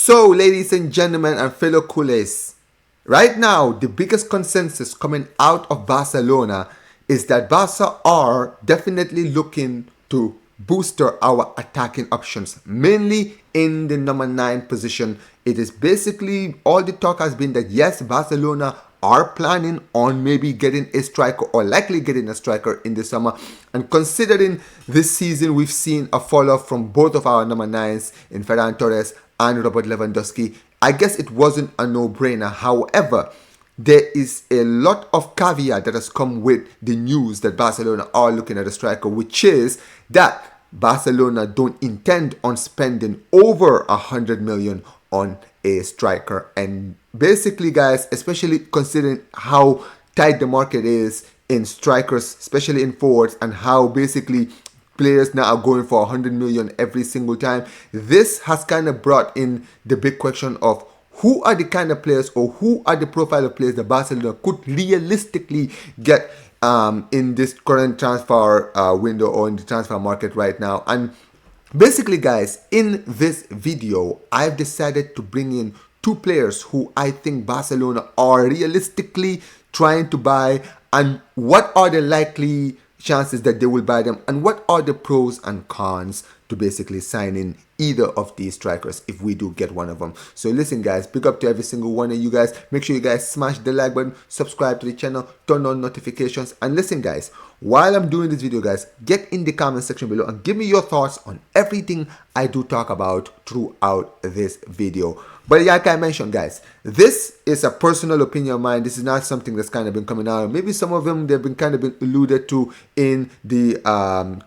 So, ladies and gentlemen and fellow coolies, right now the biggest consensus coming out of Barcelona is that Barca are definitely looking to booster our attacking options, mainly in the number 9 position. It is basically all the talk has been that yes, Barcelona are planning on maybe getting a striker or likely getting a striker in the summer. And considering this season we've seen a fall off from both of our number 9s in Ferran Torres and Robert Lewandowski, I guess it wasn't a no-brainer. However, there is a lot of caveat that has come with the news that Barcelona are looking at a striker, which is that Barcelona don't intend on spending over 100 million on a striker. And basically, guys, especially considering how tight the market is in strikers, especially in forwards, and how basically players now are going for 100 million every single time, this has kind of brought in the big question of who are the kind of players or who are the profile of players that Barcelona could realistically get in this current transfer window or in the transfer market right now. And basically, guys, in this video, I've decided to bring in two players who I think Barcelona are realistically trying to buy, and what are the likely chances that they will buy them, and what are the pros and cons to basically sign in either of these strikers if we do get one of them. So listen, guys, big up to every single one of you guys. Make sure you guys smash the like button, subscribe to the channel, turn on notifications, and listen, guys, while I'm doing this video, guys, get in the comment section below and give me your thoughts on everything I do talk about throughout this video. But like I mentioned, guys, this is a personal opinion of mine. This is not something that's kind of been coming out. Maybe some of them, they've been kind of been alluded to in the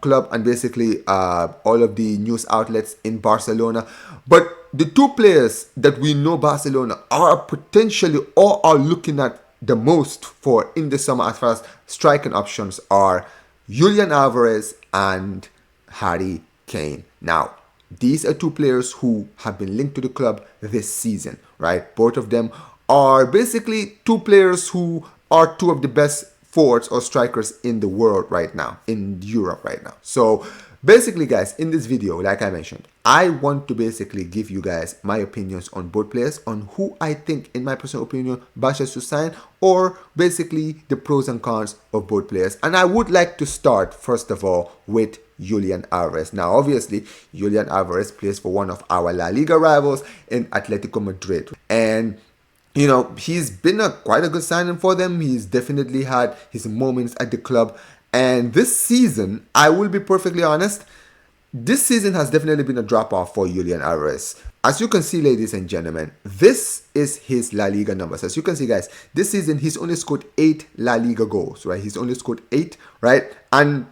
club and basically all of the news outlets in Barcelona. But the two players that we know Barcelona are potentially or are looking at the most for in the summer as far as striking options are Julian Alvarez and Harry Kane. Now, these are two players who have been linked to the club this season, right? Both of them are basically two players who are two of the best forwards or strikers in the world right now, in Europe right now. So basically, guys, in this video, like I mentioned, I want to basically give you guys my opinions on both players, on who I think, in my personal opinion, Barca should sign, or basically the pros and cons of both players. And I would like to start, first of all, with Julian Alvarez. Now, obviously, Julian Alvarez plays for one of our La Liga rivals in Atlético Madrid. And you know, he's been quite a good signing for them. He's definitely had his moments at the club. And this season, I will be perfectly honest, this season has definitely been a drop-off for Julian Alvarez. As you can see, ladies and gentlemen, this is his La Liga numbers. As you can see, guys, this season he's only scored 8 La Liga goals, right? He's only scored 8, right? And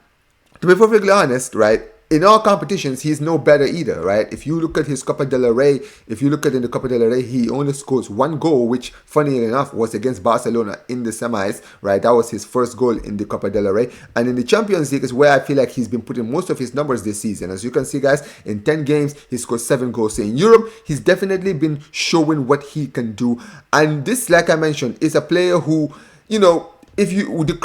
to be perfectly honest, right, in all competitions, he's no better either, right? If you look at his Copa del Rey, if you look at in the Copa del Rey, he only scores 1 goal, which, funny enough, was against Barcelona in the semis, right? That was his first goal in the Copa del Rey. And in the Champions League is where I feel like he's been putting most of his numbers this season. As you can see, guys, in 10 games, he scored 7 goals. So in Europe, he's definitely been showing what he can do. And this, like I mentioned, is a player who, you know, if the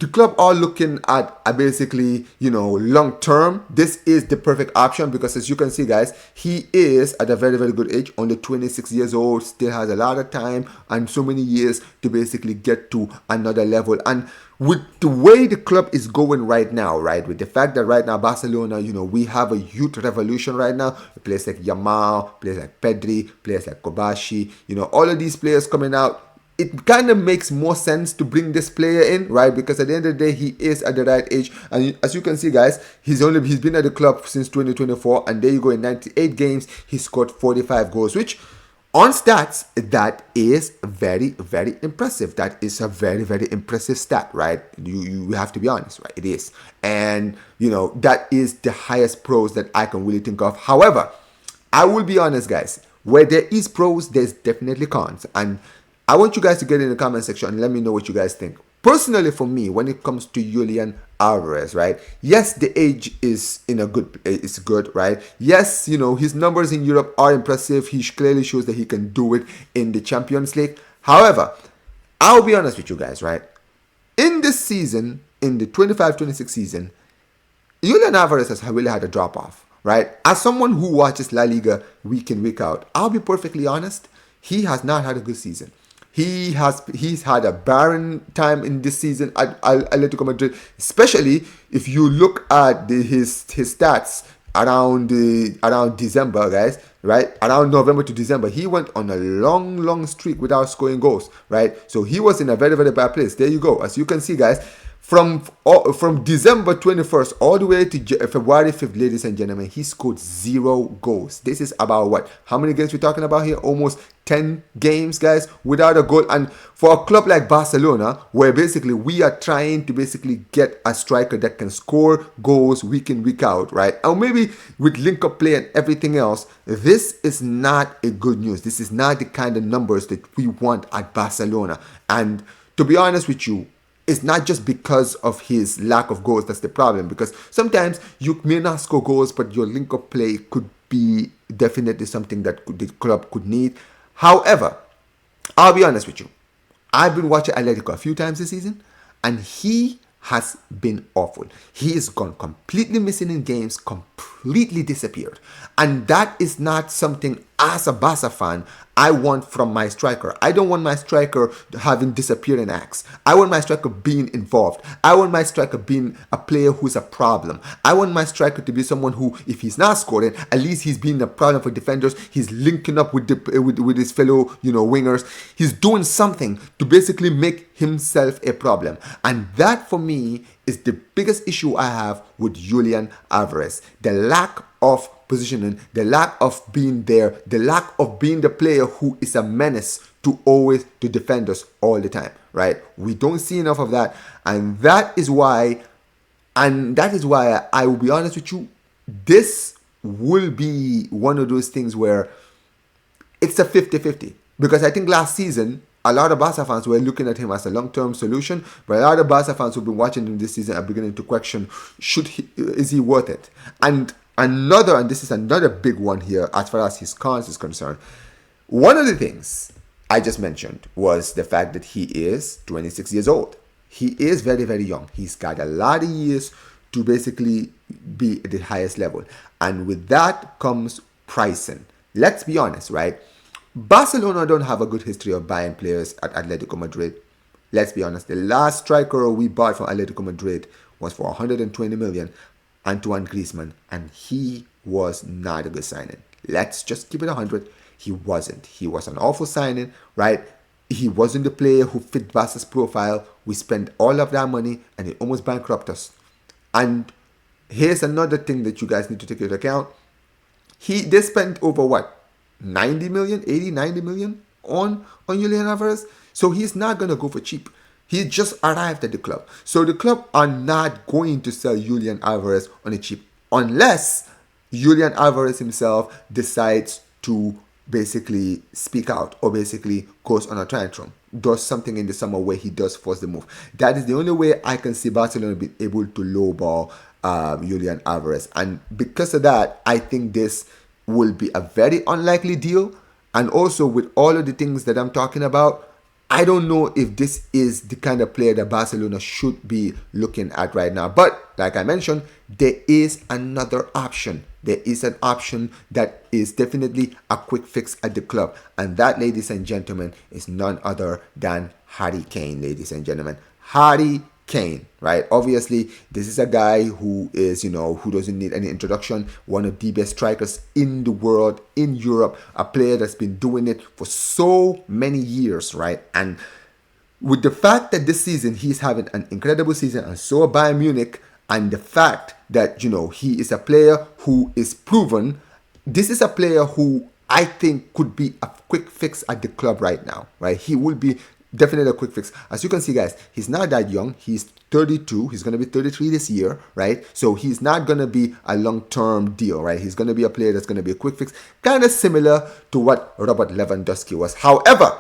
club are looking at basically, you know, long term, this is the perfect option, because as you can see, guys, he is at a very, very good age, only 26 years old, still has a lot of time and so many years to basically get to another level. And with the way the club is going right now, right, with the fact that right now Barcelona, you know, we have a youth revolution right now. Players like Yamal, players like Pedri, players like Kobashi, you know, all of these players coming out, it kind of makes more sense to bring this player in, right? Because at the end of the day, he is at the right age. And as you can see, guys, he's been at the club since 2024. And there you go, in 98 games, he scored 45 goals, which on stats, that is very, very impressive. That is a very, very impressive stat, right? You have to be honest, right? It is. And, you know, that is the highest pros that I can really think of. However, I will be honest, guys, where there is pros, there's definitely cons. And I want you guys to get in the comment section and let me know what you guys think. Personally, for me, when it comes to Julian Alvarez, right? Yes, the age is good, right? Yes, you know, his numbers in Europe are impressive. He clearly shows that he can do it in the Champions League. However, I'll be honest with you guys, right? In this season, in the 25-26 season, Julian Alvarez has really had a drop-off. right? As someone who watches La Liga week in, week out, I'll be perfectly honest, he has not had a good season. He's had a barren time in this season at Atletico Madrid, especially if you look at his stats around December, guys, right? Around November to December, he went on a long streak without scoring goals, right? So he was in a very bad place. There you go. As you can see, guys, from December 21st all the way to February 5th, ladies and gentlemen, he scored 0 goals. This is about what? How many games we're talking about here? Almost 10 games, guys, without a goal. And for a club like Barcelona, where basically we are trying to basically get a striker that can score goals week in, week out, right? Or maybe with link-up play and everything else, this is not a good news. This is not the kind of numbers that we want at Barcelona. And to be honest with you, it's not just because of his lack of goals that's the problem, because sometimes you may not score goals, but your link-up play could be definitely something that the club could need. However, I'll be honest with you. I've been watching Atletico a few times this season, and he has been awful. He has gone completely missing in games, completely disappeared. And that is not something, as a Barca fan, I want from my striker. I don't want my striker having disappearing acts. I want my striker being involved. I want my striker being a player who's a problem. I want my striker to be someone who, if he's not scoring, at least he's being a problem for defenders. He's linking up with his fellow, wingers. He's doing something to basically make himself a problem. And that, for me, is the biggest issue I have with Julian Alvarez. The lack of positioning, the lack of being there, the lack of being the player who is a menace to defenders all the time, right? We don't see enough of that, and that is why I will be honest with you, this will be one of those things where it's a 50-50, because I think last season a lot of Barca fans were looking at him as a long-term solution, but a lot of Barca fans who've been watching him this season are beginning to question, is he worth it? And this is another big one here as far as his cons is concerned. One of the things I just mentioned was the fact that he is 26 years old. He is very young. He's got a lot of years to basically be at the highest level. And with that comes pricing. Let's be honest, right? Barcelona don't have a good history of buying players at Atletico Madrid. Let's be honest. The last striker we bought from Atletico Madrid was for 120 million, Antoine Griezmann, and he was not a good signing. Let's just keep it 100. He wasn't. He was an awful signing, right? He wasn't the player who fit Barca's profile. We spent all of that money and it almost bankrupted us. And here's another thing that you guys need to take into account. They spent over what? 90 million on Julian Alvarez. So he's not going to go for cheap. He just arrived at the club. So the club are not going to sell Julian Alvarez on a cheap unless Julian Alvarez himself decides to basically speak out or basically goes on a tantrum, does something in the summer where he does force the move. That is the only way I can see Barcelona be able to lowball Julian Alvarez. And because of that, I think this will be a very unlikely deal. And also with all of the things that I'm talking about, I don't know if this is the kind of player that Barcelona should be looking at right now. But like I mentioned, there is another option. There is an option that is definitely a quick fix at the club. And that, ladies and gentlemen, is none other than Harry Kane, ladies and gentlemen. Harry Kane, right? Obviously, this is a guy who is, who doesn't need any introduction. One of the best strikers in the world, in Europe, a player that's been doing it for so many years, right? And with the fact that this season he's having an incredible season, and so are Bayern Munich, and the fact that, he is a player who is proven, this is a player who I think could be a quick fix at the club right now, right? He will be definitely a quick fix. As you can see, guys, he's not that young. He's 32. He's going to be 33 this year, right? So he's not going to be a long-term deal, right? He's going to be a player that's going to be a quick fix, kind of similar to what Robert Lewandowski was. However,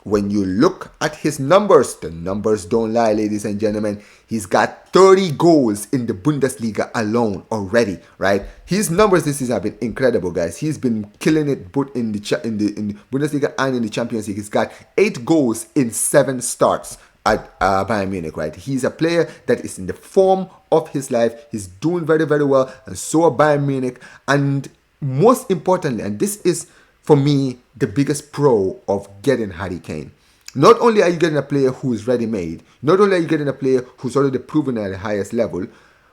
when you look at his numbers, the numbers don't lie, ladies and gentlemen. He's got 30 goals in the Bundesliga alone already, right? His numbers this season have been incredible, guys. He's been killing it both in the Bundesliga and in the Champions League. He's got 8 goals in 7 starts. at Bayern Munich, right? He's a player that is in the form of his life. He's doing very, very well, and so are Bayern Munich. And most importantly, and this is for me the biggest pro of getting Harry Kane. Not only are you getting a player who is ready-made, not only are you getting a player who's already proven at the highest level,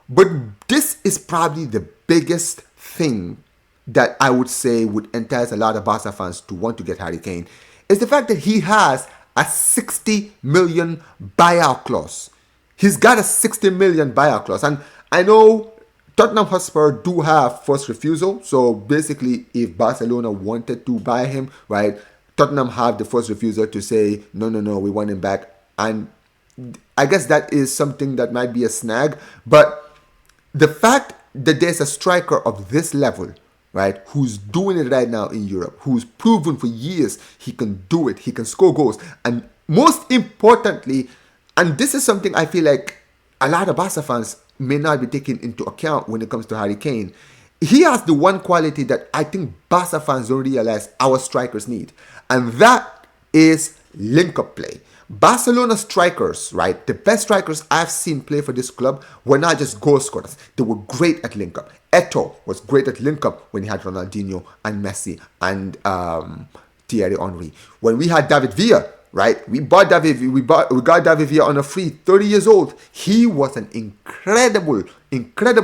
but this is probably the biggest thing that I would say would entice a lot of Barca fans to want to get Harry Kane, is the fact that he has a 60 million buyout clause. He's got a 60 million buyout clause. And I know Tottenham Hotspur do have first refusal. So basically, if Barcelona wanted to buy him, right, Tottenham have the first refusal to say, no, we want him back. And I guess that is something that might be a snag. But the fact that there's a striker of this level, right, who's doing it right now in Europe, who's proven for years he can do it, he can score goals, and most importantly, and this is something I feel like a lot of Barca fans may not be taking into account when it comes to Harry Kane, he has the one quality that I think Barca fans don't realize our strikers need, and that is link-up play. Barcelona strikers, right, the best strikers I've seen play for this club were not just goal scorers. They were great at link-up. Eto'o was great at link-up when he had Ronaldinho and Messi and Thierry Henry. When we had David Villa, right, we got David Villa on a free, 30 years old. He was an incredible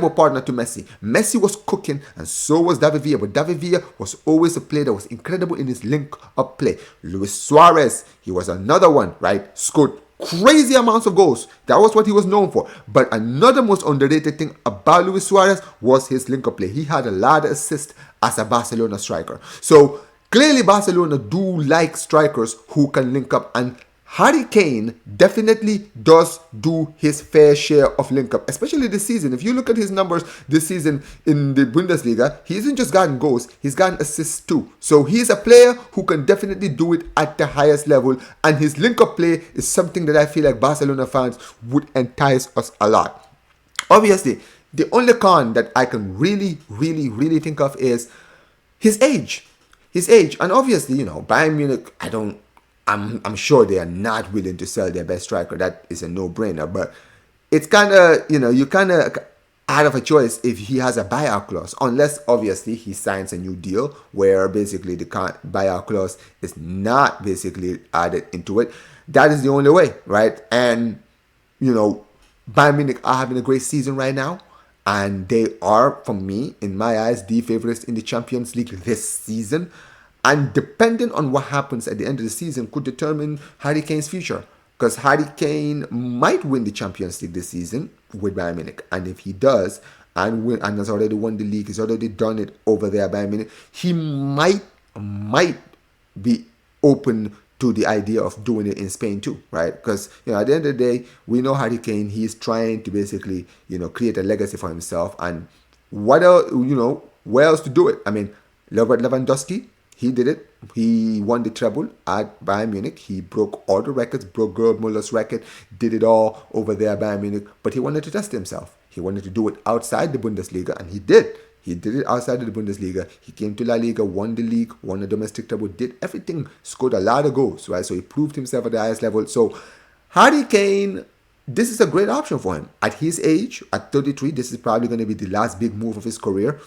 partner to Messi. Messi was cooking and so was David Villa, but David Villa was always a player that was incredible in his link-up play. Luis Suarez, he was another one, right, scored crazy amounts of goals. That was what he was known for. But another most underrated thing about Luis Suarez was his link-up play. He had a lot of assists as a Barcelona striker. So clearly Barcelona do like strikers who can link up, and Harry Kane definitely does do his fair share of link-up, especially this season. If you look at his numbers this season in the Bundesliga, he hasn't just gotten goals, he's gotten assists too. So he's a player who can definitely do it at the highest level, and his link-up play is something that I feel like Barcelona fans would entice us a lot. Obviously, the only con that I can really think of is his age. And obviously, Bayern Munich, I'm sure they are not willing to sell their best striker. That is a no-brainer. But it's kind of, you kind of out of a choice if he has a buyout clause. Unless, obviously, he signs a new deal where basically the buyout clause is not basically added into it. That is the only way, right? And, Bayern Munich are having a great season right now. And they are, for me, in my eyes, the favorites in the Champions League this season. And depending on what happens at the end of the season could determine Harry Kane's future. Because Harry Kane might win the Champions League this season with Bayern Munich. And if he does, and has already won the league, he's already done it over there at Bayern Munich, he might be open to the idea of doing it in Spain too, right? Because, at the end of the day, we know Harry Kane, he's trying to basically, create a legacy for himself. And what else, where else to do it? I mean, Robert Lewandowski, he did it. He won the treble at Bayern Munich. He broke all the records, broke Gerd Muller's record, did it all over there at Bayern Munich. But he wanted to test himself. He wanted to do it outside the Bundesliga, and he did. He did it outside of the Bundesliga. He came to La Liga, won the league, won a domestic treble, did everything, scored a lot of goals, right? So he proved himself at the highest level. So Harry Kane, this is a great option for him. At his age, at 33, this is probably going to be the last big move of his career.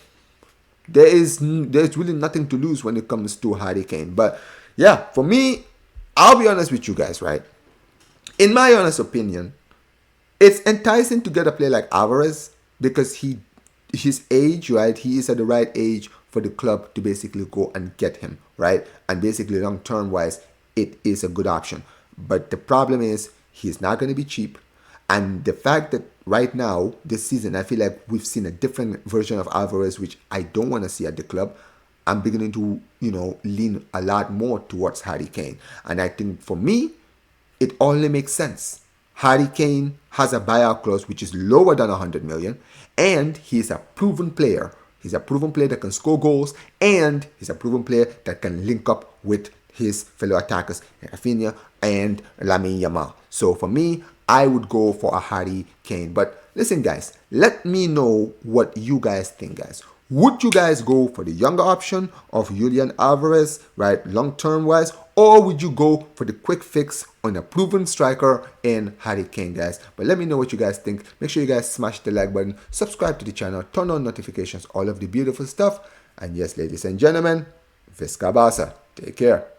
There's really nothing to lose when it comes to Harry Kane. But yeah, for me, I'll be honest with you guys, right? In my honest opinion, it's enticing to get a player like Alvarez because his age, right? He is at the right age for the club to basically go and get him, right? And basically long-term wise, it is a good option. But the problem is he's not going to be cheap. And the fact that right now, this season, I feel like we've seen a different version of Alvarez, which I don't want to see at the club. I'm beginning to, lean a lot more towards Harry Kane. And I think for me, it only makes sense. Harry Kane has a buyout clause which is lower than 100 million. And he's a proven player. He's a proven player that can score goals. And he's a proven player that can link up with his fellow attackers, Rafinha and Lamine Yamal. So for me, I would go for a Harry Kane. But listen, guys, let me know what you guys think, guys. Would you guys go for the younger option of Julian Alvarez, right, long-term wise, or would you go for the quick fix on a proven striker in Harry Kane, guys? But let me know what you guys think. Make sure you guys smash the like button, subscribe to the channel, turn on notifications, all of the beautiful stuff. And yes, ladies and gentlemen, Visca Barca. Take care.